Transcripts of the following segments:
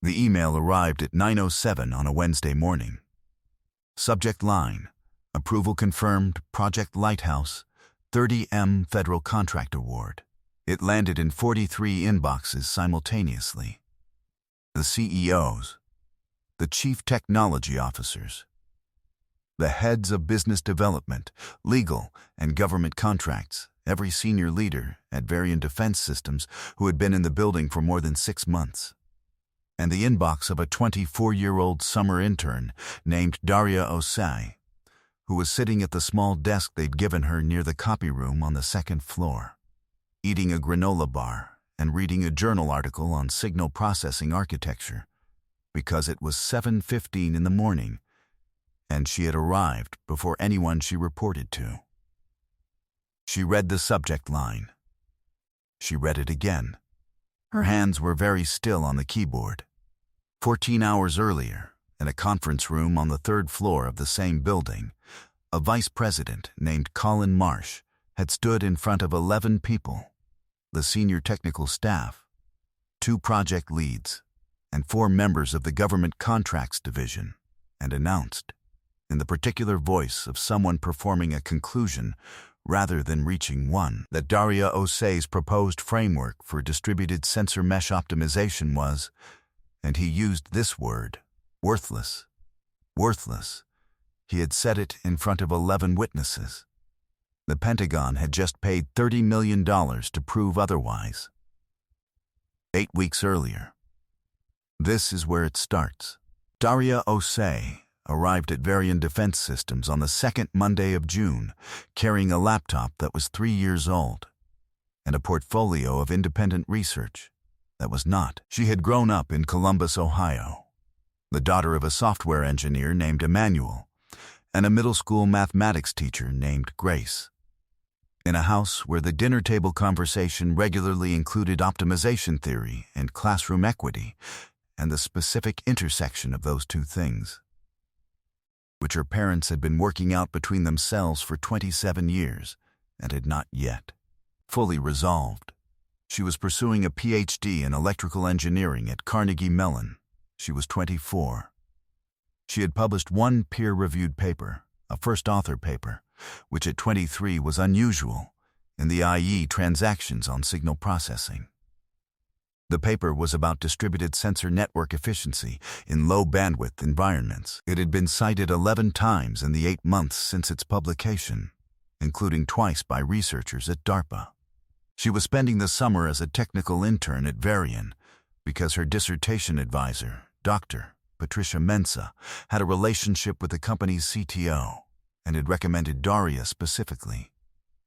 The email arrived at 9:07 on a Wednesday morning. Subject line: Approval confirmed, Project Lighthouse, $30 million federal contract award. It landed in 43 inboxes simultaneously. The CEOs, the chief technology officers, the heads of business development, legal, and government contracts, every senior leader at Varian Defense Systems who had been in the building for more than 6 months. And the inbox of a 24-year-old summer intern named Daria Osei, who was sitting at the small desk they'd given her near the copy room on the second floor, eating a granola bar and reading a journal article on signal processing architecture, because it was 7:15 in the morning, and she had arrived before anyone she reported to. She read the subject line. She read it again. Her hands were very still on the keyboard. 14 hours earlier, in a conference room on the 3rd floor of the same building, a vice president named Colin Marsh had stood in front of 11 people, the senior technical staff, 2 project leads, and 4 members of the government contracts division, and announced, in the particular voice of someone performing a conclusion rather than reaching one, that Daria Osei's proposed framework for distributed sensor mesh optimization was, and he used this word, worthless. Worthless. He had said it in front of 11 witnesses. The Pentagon had just paid $30 million to prove otherwise. 8 weeks earlier. This is where it starts. Daria Osei arrived at Varian Defense Systems on the 2nd Monday of June, carrying a laptop that was 3 years old and a portfolio of independent research that was not. She had grown up in Columbus, Ohio, the daughter of a software engineer named Emmanuel and a middle school mathematics teacher named Grace, in a house where the dinner table conversation regularly included optimization theory and classroom equity and the specific intersection of those two things, which her parents had been working out between themselves for 27 years and had not yet fully resolved. She was pursuing a PhD in electrical engineering at Carnegie Mellon. She was 24. She had published 1 peer-reviewed paper, a first author paper, which at 23 was unusual in the IE transactions on signal processing. The paper was about distributed sensor network efficiency in low-bandwidth environments. It had been cited 11 times in the 8 months since its publication, including twice by researchers at DARPA. She was spending the summer as a technical intern at Varian because her dissertation advisor, Dr. Patricia Mensah, had a relationship with the company's CTO and had recommended Daria specifically,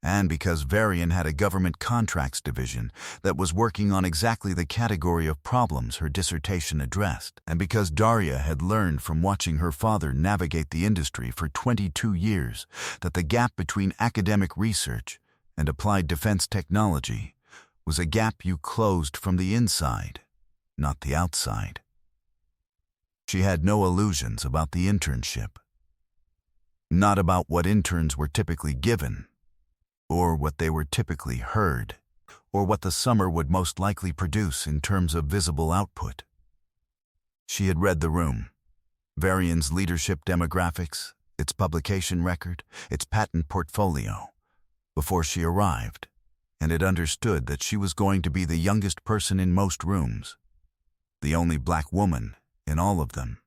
and because Varian had a government contracts division that was working on exactly the category of problems her dissertation addressed, and because Daria had learned from watching her father navigate the industry for 22 years that the gap between academic research and applied defense technology was a gap you closed from the inside, not the outside. She had no illusions about the internship, not about what interns were typically given, or what they were typically heard, or what the summer would most likely produce in terms of visible output. She had read the room, Varian's leadership demographics, its publication record, its patent portfolio, before she arrived, and had understood that she was going to be the youngest person in most rooms, the only black woman in all of them,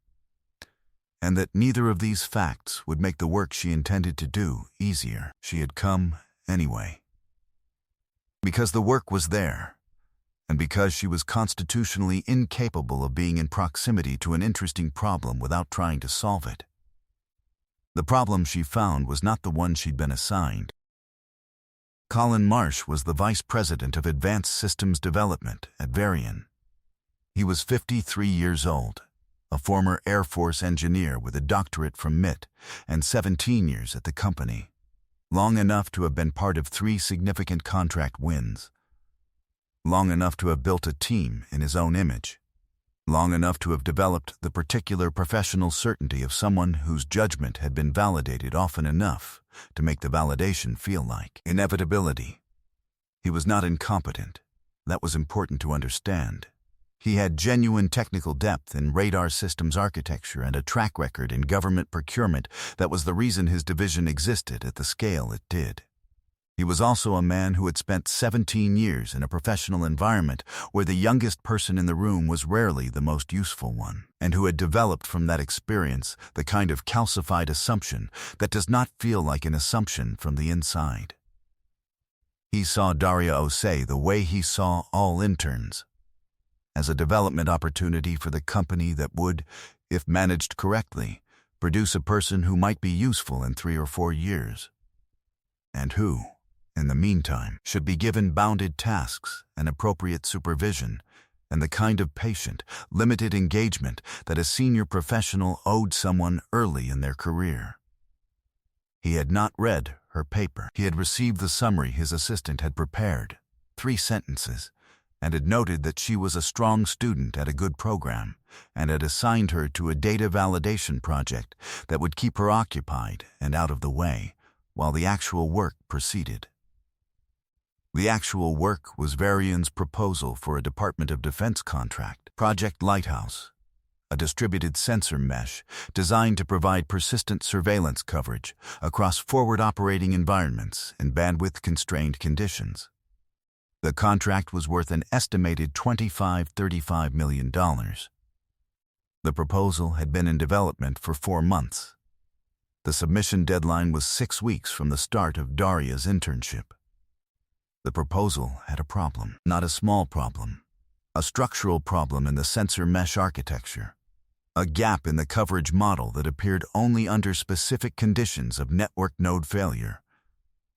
and that neither of these facts would make the work she intended to do easier. She had come anyway, because the work was there, and because she was constitutionally incapable of being in proximity to an interesting problem without trying to solve it. The problem she found was not the one she'd been assigned. Colin Marsh was the Vice President of Advanced Systems Development at Varian. He was 53 years old, a former Air Force engineer with a doctorate from MIT and 17 years at the company, long enough to have been part of 3 significant contract wins, long enough to have built a team in his own image, long enough to have developed the particular professional certainty of someone whose judgment had been validated often enough to make the validation feel like inevitability. He was not incompetent. That was important to understand. He had genuine technical depth in radar systems architecture and a track record in government procurement that was the reason his division existed at the scale it did. He was also a man who had spent 17 years in a professional environment where the youngest person in the room was rarely the most useful one, and who had developed from that experience the kind of calcified assumption that does not feel like an assumption from the inside. He saw Daria Osei the way he saw all interns, as a development opportunity for the company that would, if managed correctly, produce a person who might be useful in 3 or 4 years, and who, in the meantime, should be given bounded tasks and appropriate supervision and the kind of patient, limited engagement that a senior professional owed someone early in their career. He had not read her paper. He had received the summary his assistant had prepared, 3 sentences, and had noted that she was a strong student at a good program and had assigned her to a data validation project that would keep her occupied and out of the way while the actual work proceeded. The actual work was Varian's proposal for a Department of Defense contract, Project Lighthouse, a distributed sensor mesh designed to provide persistent surveillance coverage across forward operating environments in bandwidth-constrained conditions. The contract was worth an estimated $35 million. The proposal had been in development for 4 months. The submission deadline was 6 weeks from the start of Daria's internship. The proposal had a problem, not a small problem, a structural problem in the sensor mesh architecture, a gap in the coverage model that appeared only under specific conditions of network node failure,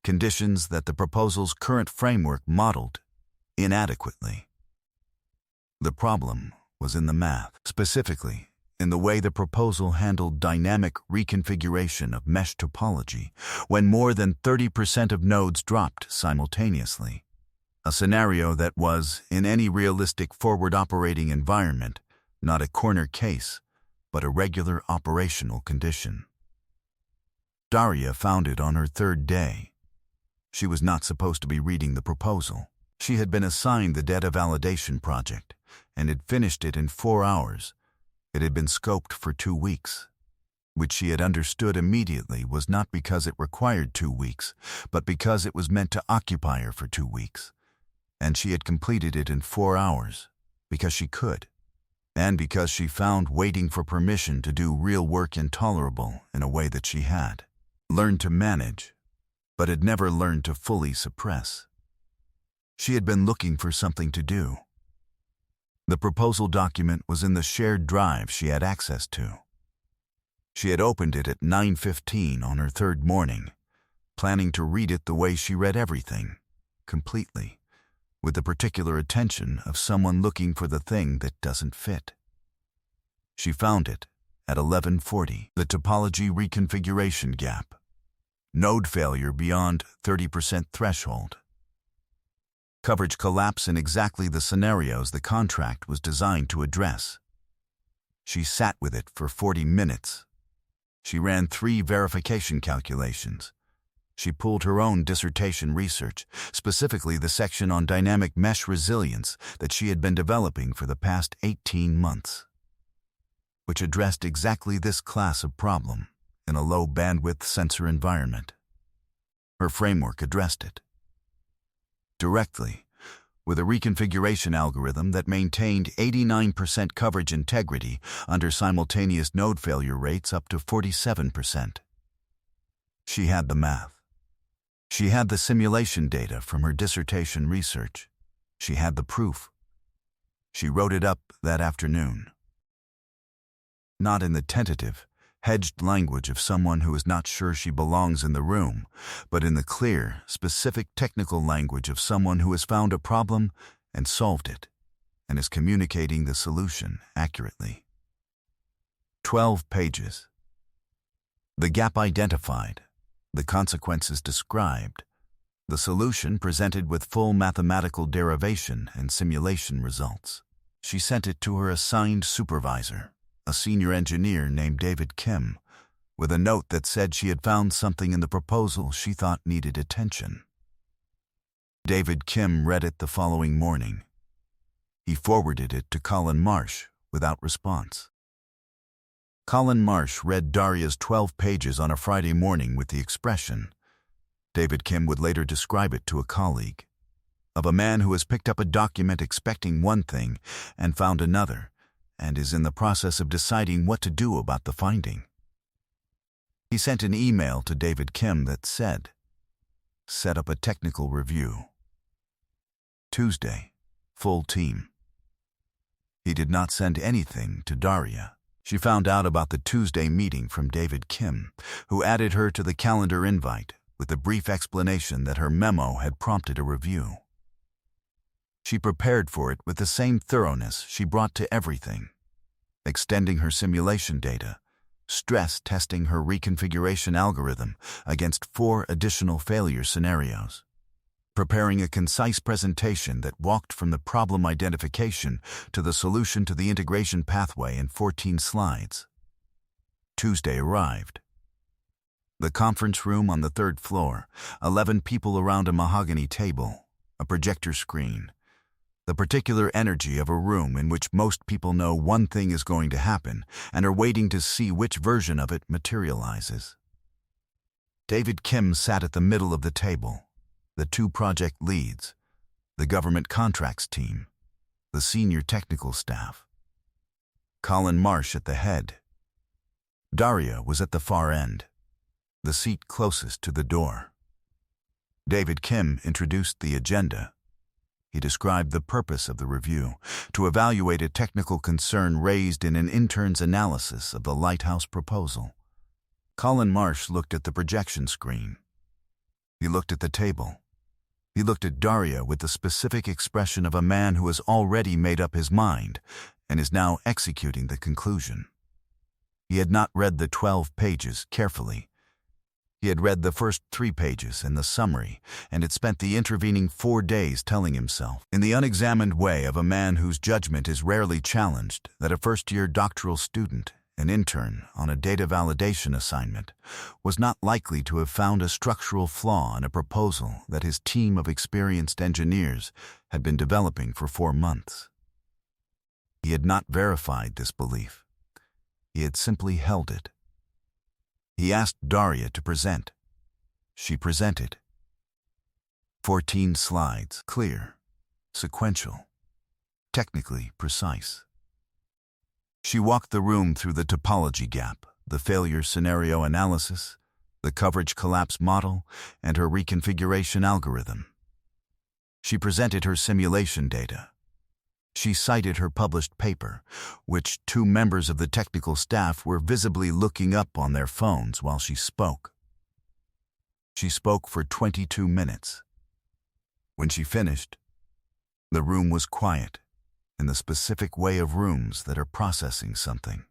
conditions that the proposal's current framework modeled inadequately. The problem was in the math, specifically in the way the proposal handled dynamic reconfiguration of mesh topology when more than 30% of nodes dropped simultaneously, a scenario that was, in any realistic forward operating environment, not a corner case, but a regular operational condition. Daria found it on her 3rd day. She was not supposed to be reading the proposal. She had been assigned the data validation project and had finished it in 4 hours. It had been scoped for 2 weeks, which she had understood immediately was not because it required 2 weeks, but because it was meant to occupy her for 2 weeks. And she had completed it in 4 hours, because she could, and because she found waiting for permission to do real work intolerable in a way that she had learned to manage, but had never learned to fully suppress. She had been looking for something to do. The proposal document was in the shared drive she had access to. She had opened it at 9:15 on her 3rd morning, planning to read it the way she read everything, completely, with the particular attention of someone looking for the thing that doesn't fit. She found it at 11:40, the topology reconfiguration gap, node failure beyond 30% threshold. Coverage collapse in exactly the scenarios the contract was designed to address. She sat with it for 40 minutes. She ran 3 verification calculations. She pulled her own dissertation research, specifically the section on dynamic mesh resilience that she had been developing for the past 18 months, which addressed exactly this class of problem in a low-bandwidth sensor environment. Her framework addressed it directly, with a reconfiguration algorithm that maintained 89% coverage integrity under simultaneous node failure rates up to 47%. She had the math. She had the simulation data from her dissertation research. She had the proof. She wrote it up that afternoon. Not in the tentative, hedged language of someone who is not sure she belongs in the room, but in the clear, specific technical language of someone who has found a problem and solved it, and is communicating the solution accurately. 12 pages. The gap identified, the consequences described, the solution presented with full mathematical derivation and simulation results. She sent it to her assigned supervisor, a senior engineer named David Kim, with a note that said she had found something in the proposal she thought needed attention. David Kim read it the following morning. He forwarded it to Colin Marsh without response. Colin Marsh read Daria's 12 pages on a Friday morning with the expression, David Kim would later describe it to a colleague, of a man who has picked up a document expecting one thing and found another, and is in the process of deciding what to do about the finding. He sent an email to David Kim that said, set up a technical review. Tuesday, full team. He did not send anything to Daria. She found out about the Tuesday meeting from David Kim, who added her to the calendar invite with a brief explanation that her memo had prompted a review. She prepared for it with the same thoroughness she brought to everything, extending her simulation data, stress testing her reconfiguration algorithm against 4 additional failure scenarios, preparing a concise presentation that walked from the problem identification to the solution to the integration pathway in 14 slides. Tuesday arrived. The conference room on the 3rd floor, 11 people around a mahogany table, a projector screen, the particular energy of a room in which most people know one thing is going to happen and are waiting to see which version of it materializes. David Kim sat at the middle of the table, the 2 project leads, the government contracts team, the senior technical staff. Colin Marsh at the head. Daria was at the far end, the seat closest to the door. David Kim introduced the agenda. He described the purpose of the review, to evaluate a technical concern raised in an intern's analysis of the lighthouse proposal. Colin Marsh looked at the projection screen. He looked at the table. He looked at Daria with the specific expression of a man who has already made up his mind and is now executing the conclusion. He had not read the 12 pages carefully. He had read the first 3 pages and the summary, and had spent the intervening 4 days telling himself, in the unexamined way of a man whose judgment is rarely challenged, that a first-year doctoral student, an intern on a data validation assignment, was not likely to have found a structural flaw in a proposal that his team of experienced engineers had been developing for 4 months. He had not verified this belief. He had simply held it. He asked Daria to present. She presented. 14 slides, clear, sequential, technically precise. She walked the room through the topology gap, the failure scenario analysis, the coverage collapse model, and her reconfiguration algorithm. She presented her simulation data. She cited her published paper, which 2 members of the technical staff were visibly looking up on their phones while she spoke. She spoke for 22 minutes. When she finished, the room was quiet, in the specific way of rooms that are processing something.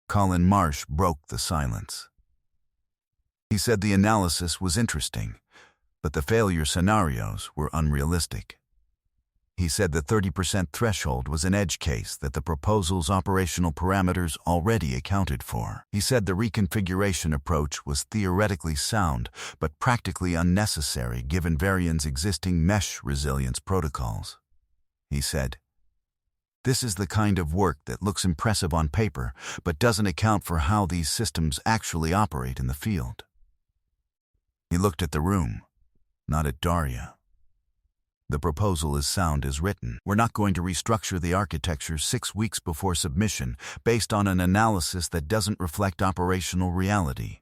Colin Marsh broke the silence. He said the analysis was interesting, but the failure scenarios were unrealistic. He said the 30% threshold was an edge case that the proposal's operational parameters already accounted for. He said the reconfiguration approach was theoretically sound, but practically unnecessary given Varian's existing mesh resilience protocols. He said, "This is the kind of work that looks impressive on paper, but doesn't account for how these systems actually operate in the field." He looked at the room, not at Daria. "The proposal is sound as written. We're not going to restructure the architecture 6 weeks before submission based on an analysis that doesn't reflect operational reality."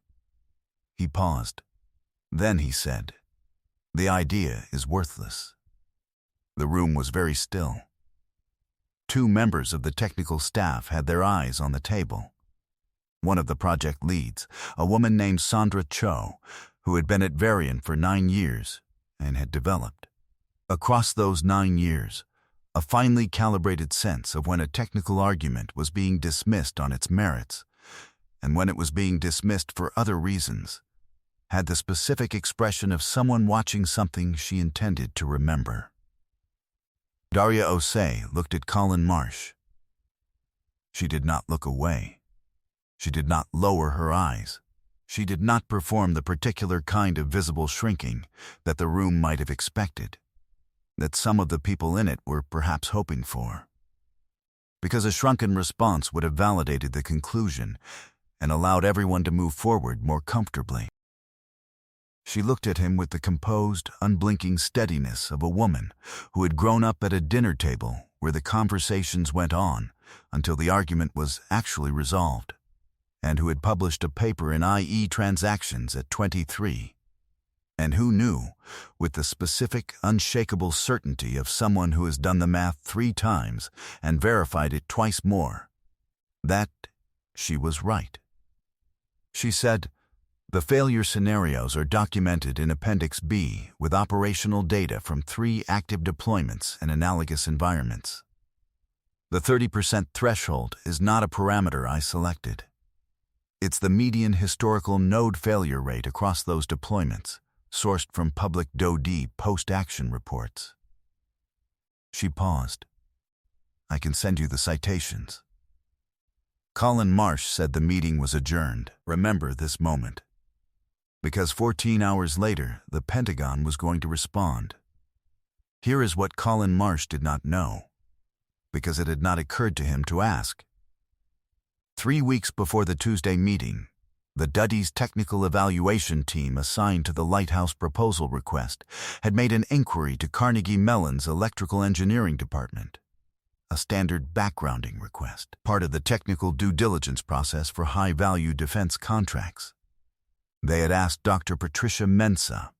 He paused. Then he said, "The idea is worthless." The room was very still. 2 members of the technical staff had their eyes on the table. One of the project leads, a woman named Sandra Cho, who had been at Varian for 9 years and had developed, across those 9 years, a finely calibrated sense of when a technical argument was being dismissed on its merits, and when it was being dismissed for other reasons, had the specific expression of someone watching something she intended to remember. Daria Osei looked at Colin Marsh. She did not look away. She did not lower her eyes. She did not perform the particular kind of visible shrinking that the room might have expected. that some of the people in it were perhaps hoping for. Because a shrunken response would have validated the conclusion and allowed everyone to move forward more comfortably. She looked at him with the composed, unblinking steadiness of a woman who had grown up at a dinner table where the conversations went on until the argument was actually resolved, and who had published a paper in IE Transactions at 23, and who knew, with the specific, unshakable certainty of someone who has done the math 3 times and verified it twice more, that she was right. She said, "The failure scenarios are documented in Appendix B with operational data from 3 active deployments and analogous environments. The 30% threshold is not a parameter I selected. It's the median historical node failure rate across those deployments, sourced from public DoD post-action reports." She paused. "I can send you the citations." Colin Marsh said the meeting was adjourned. Remember this moment. Because 14 hours later, the Pentagon was going to respond. Here is what Colin Marsh did not know, because it had not occurred to him to ask. 3 weeks before the Tuesday meeting, the DoD's technical evaluation team assigned to the Lighthouse proposal request had made an inquiry to Carnegie Mellon's electrical engineering department, a standard backgrounding request, part of the technical due diligence process for high-value defense contracts. They had asked Dr. Patricia Mensah,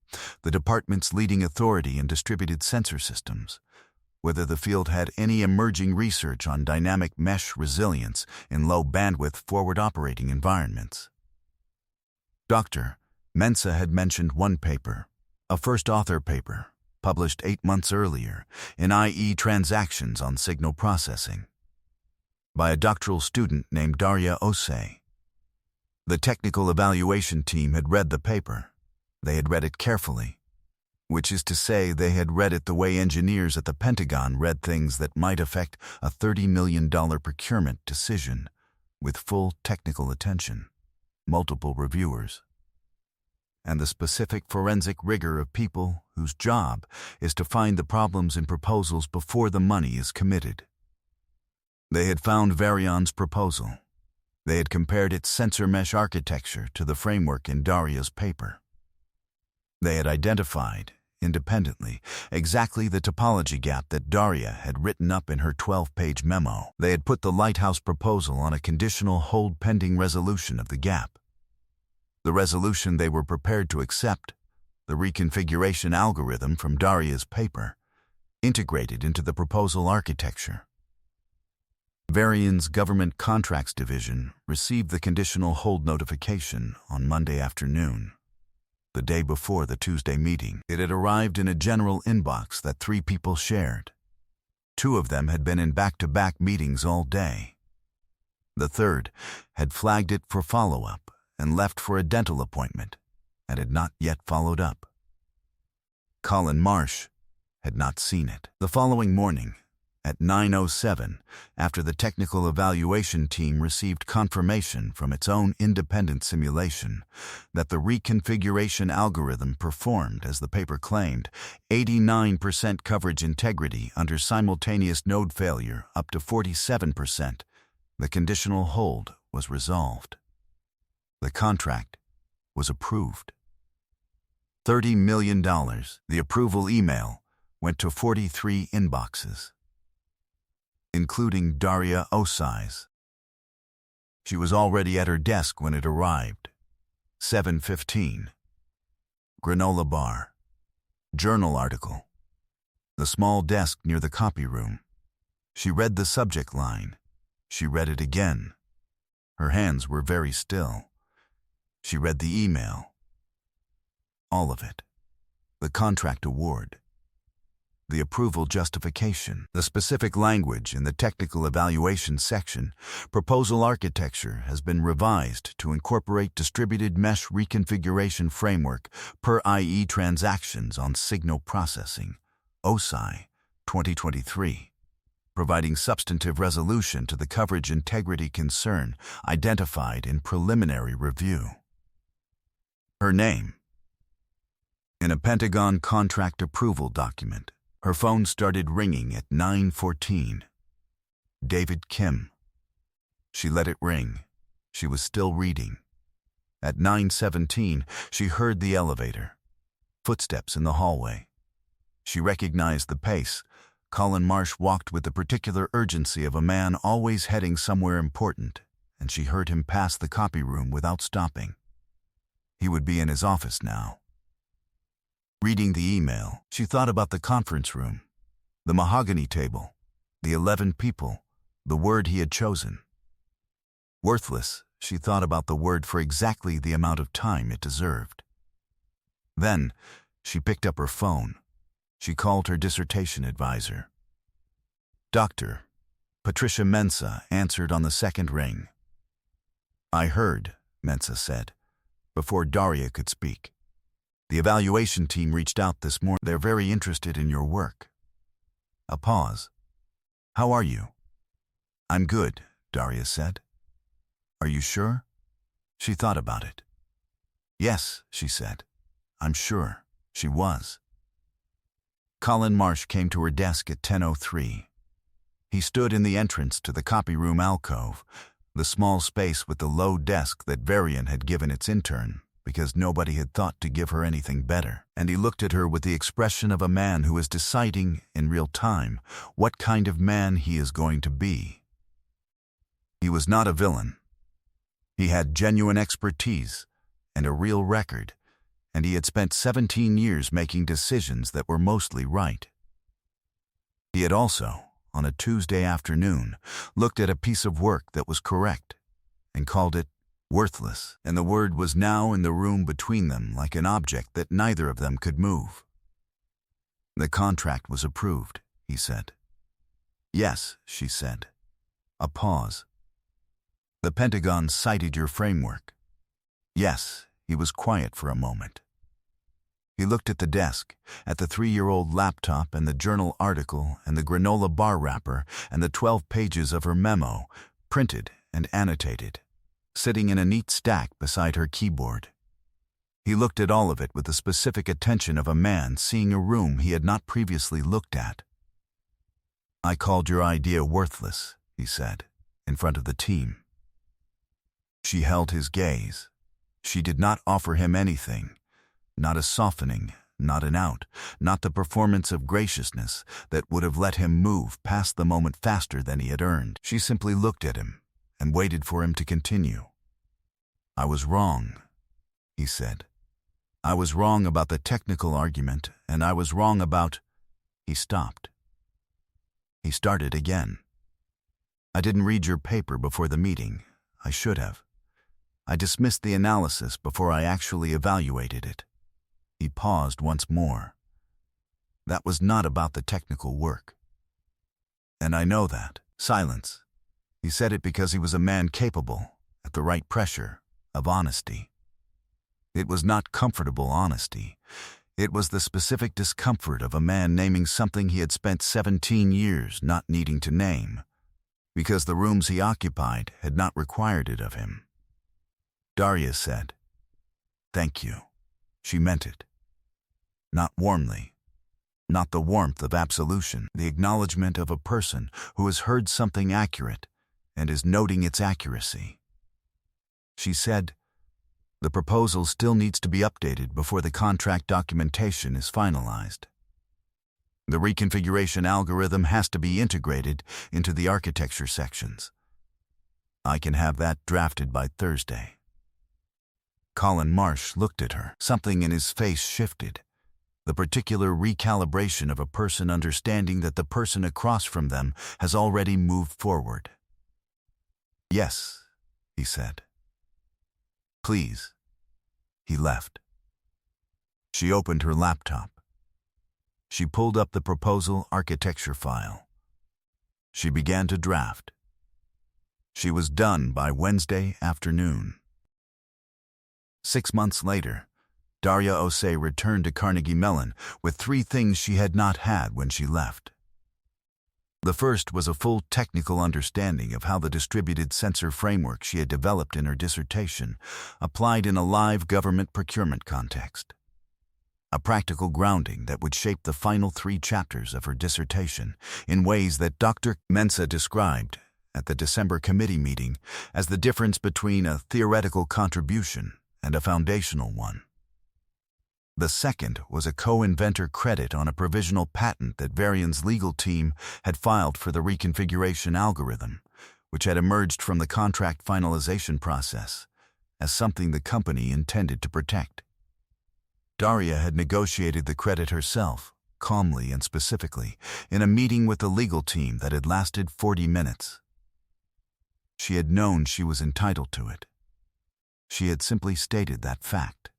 the department's leading authority in distributed sensor systems, whether the field had any emerging research on dynamic mesh resilience in low-bandwidth forward operating environments. Dr. Mensah had mentioned one paper, a first author paper, published 8 months earlier in IE Transactions on Signal Processing, by a doctoral student named Daria Osei. The technical evaluation team had read the paper. They had read it carefully, which is to say they had read it the way engineers at the Pentagon read things that might affect a $30 million procurement decision, with full technical attention, multiple reviewers, and the specific forensic rigor of people whose job is to find the problems in proposals before the money is committed. They had found Varion's proposal. They had compared its sensor mesh architecture to the framework in Daria's paper. They had identified, independently, exactly the topology gap that Daria had written up in her 12-page memo. They had put the Lighthouse proposal on a conditional hold pending resolution of the gap. The resolution they were prepared to accept, the reconfiguration algorithm from Daria's paper, integrated into the proposal architecture. Varion's Government Contracts Division received the conditional hold notification on Monday afternoon, the day before the Tuesday meeting. It had arrived in a general inbox that 3 people shared. 2 of them had been in back-to-back meetings all day. The third had flagged it for follow-up and left for a dental appointment and had not yet followed up. Colin Marsh had not seen it. The following morning, at 9:07, after the technical evaluation team received confirmation from its own independent simulation that the reconfiguration algorithm performed, as the paper claimed, 89% coverage integrity under simultaneous node failure up to 47%, the conditional hold was resolved. The contract was approved. $30 million. The approval email went to 43 inboxes, including Daria Osei's. She was already at her desk when it arrived. 7:15. Granola bar. Journal article. The small desk near the copy room. She read the subject line. She read it again. Her hands were very still. She read the email. All of it. The contract award. The approval justification, the specific language in the technical evaluation section. Proposal architecture has been revised to incorporate distributed mesh reconfiguration framework per IE Transactions on Signal Processing, OSI, 2023, providing substantive resolution to the coverage integrity concern identified in preliminary review. Her name. In a Pentagon contract approval document, Her phone started ringing at 9:14. David Kim. She let it ring. She was still reading. At 9:17, she heard the elevator. Footsteps in the hallway. She recognized the pace. Colin Marsh walked with the particular urgency of a man always heading somewhere important, and she heard him pass the copy room without stopping. He would be in his office now. Reading the email, she thought about the conference room, the mahogany table, the 11 people, the word he had chosen. Worthless, she thought about the word for exactly the amount of time it deserved. Then, she picked up her phone. She called her dissertation advisor. Dr. Patricia Mensah answered on the second ring. "I heard," Mensah said, before Daria could speak. "The evaluation team reached out this morning. They're very interested in your work." A pause. "How are you?" "I'm good," Daria said. "Are you sure?" She thought about it. "Yes," she said. "I'm sure." She was. Colin Marsh came to her desk at 10:03. He stood in the entrance to the copy room alcove, the small space with the low desk that Varian had given its intern, because nobody had thought to give her anything better, and he looked at her with the expression of a man who is deciding, in real time, what kind of man he is going to be. He was not a villain. He had genuine expertise and a real record, and he had spent 17 years making decisions that were mostly right. He had also, on a Tuesday afternoon, looked at a piece of work that was correct and called it worthless, and the word was now in the room between them like an object that neither of them could move. "The contract was approved," he said. "Yes," she said. A pause. "The Pentagon cited your framework." "Yes." He was quiet for a moment. He looked at the desk, at the 3-year-old laptop and the journal article and the granola bar wrapper and the 12 pages of her memo, printed and annotated, sitting in a neat stack beside her keyboard. He looked at all of it with the specific attention of a man seeing a room he had not previously looked at. "I called your idea worthless," he said, in front of the team. She held his gaze. She did not offer him anything, not a softening, not an out, not the performance of graciousness that would have let him move past the moment faster than he had earned. She simply looked at him and waited for him to continue. "I was wrong," he said. "I was wrong about the technical argument, and I was wrong about—" He stopped. He started again. "I didn't read your paper before the meeting. I should have. I dismissed the analysis before I actually evaluated it." He paused once more. "That was not about the technical work. And I know that." Silence. He said it because he was a man capable, at the right pressure, of honesty. It was not comfortable honesty. It was the specific discomfort of a man naming something he had spent 17 years not needing to name, because the rooms he occupied had not required it of him. Daria said, "Thank you." She meant it. Not warmly. Not the warmth of absolution, the acknowledgement of a person who has heard something accurate and is noting its accuracy. She said, "The proposal still needs to be updated before the contract documentation is finalized. The reconfiguration algorithm has to be integrated into the architecture sections. I can have that drafted by Thursday." Colin Marsh looked at her. Something in his face shifted. The particular recalibration of a person understanding that the person across from them has already moved forward. "Yes," he said. "Please." He left. She opened her laptop. She pulled up the proposal architecture file. She began to draft. She was done by Wednesday afternoon. 6 months later, Daria Osei returned to Carnegie Mellon with 3 things she had not had when she left. The first was a full technical understanding of how the distributed sensor framework she had developed in her dissertation applied in a live government procurement context. a practical grounding that would shape the final 3 chapters of her dissertation in ways that Dr. Mensah described at the December committee meeting as the difference between a theoretical contribution and a foundational one. The second was a co-inventor credit on a provisional patent that Varian's legal team had filed for the reconfiguration algorithm, which had emerged from the contract finalization process as something the company intended to protect. Daria had negotiated the credit herself, calmly and specifically, in a meeting with the legal team that had lasted 40 minutes. She had known she was entitled to it. She had simply stated that fact,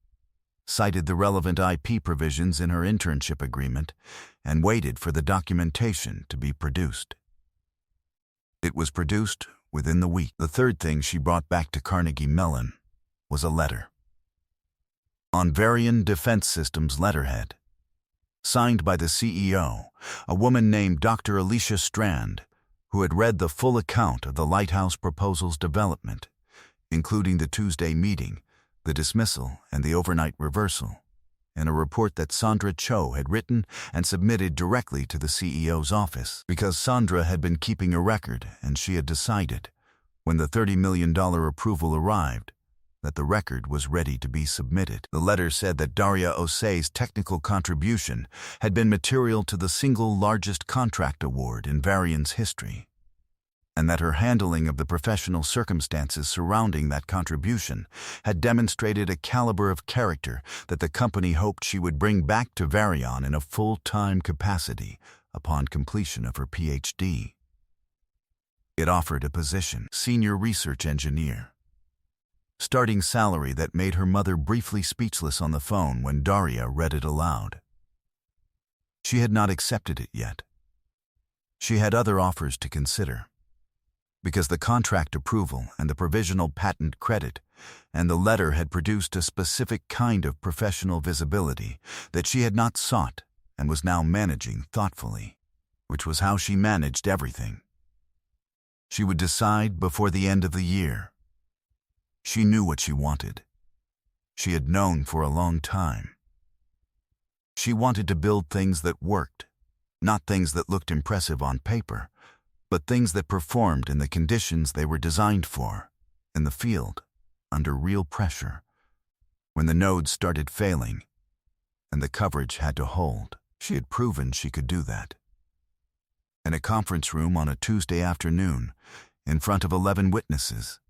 cited the relevant IP provisions in her internship agreement, and waited for the documentation to be produced. It was produced within the week. The third thing she brought back to Carnegie Mellon was a letter. On Varian Defense Systems letterhead, signed by the CEO, a woman named Dr. Alicia Strand, who had read the full account of the Lighthouse proposal's development, including the Tuesday meeting, the dismissal, and the overnight reversal, in a report that Sandra Cho had written and submitted directly to the CEO's office, because Sandra had been keeping a record and she had decided, when the $30 million approval arrived, that the record was ready to be submitted. The letter said that Daria Osei's technical contribution had been material to the single largest contract award in Varian's history, and that her handling of the professional circumstances surrounding that contribution had demonstrated a caliber of character that the company hoped she would bring back to Varian in a full-time capacity upon completion of her PhD. It offered a position, senior research engineer, starting salary that made her mother briefly speechless on the phone when Daria read it aloud. She had not accepted it yet. She had other offers to consider, because the contract approval and the provisional patent credit and the letter had produced a specific kind of professional visibility that she had not sought and was now managing thoughtfully, which was how she managed everything. She would decide before the end of the year. She knew what she wanted. She had known for a long time. She wanted to build things that worked, not things that looked impressive on paper, but things that performed in the conditions they were designed for, in the field, under real pressure, when the nodes started failing, and the coverage had to hold. She had proven she could do that. In a conference room on a Tuesday afternoon, in front of 11 witnesses,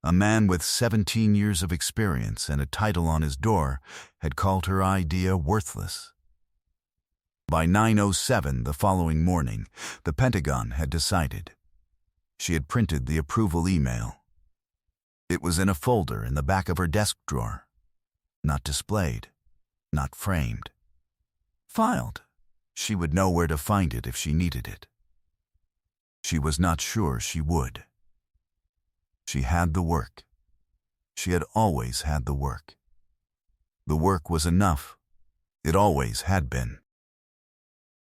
a man with 17 years of experience and a title on his door had called her idea worthless. By 9:07 the following morning, the Pentagon had decided. She had printed the approval email. It was in a folder in the back of her desk drawer, not displayed, not framed. Filed. She would know where to find it if she needed it. She was not sure she would. She had the work. She had always had the work. The work was enough. It always had been.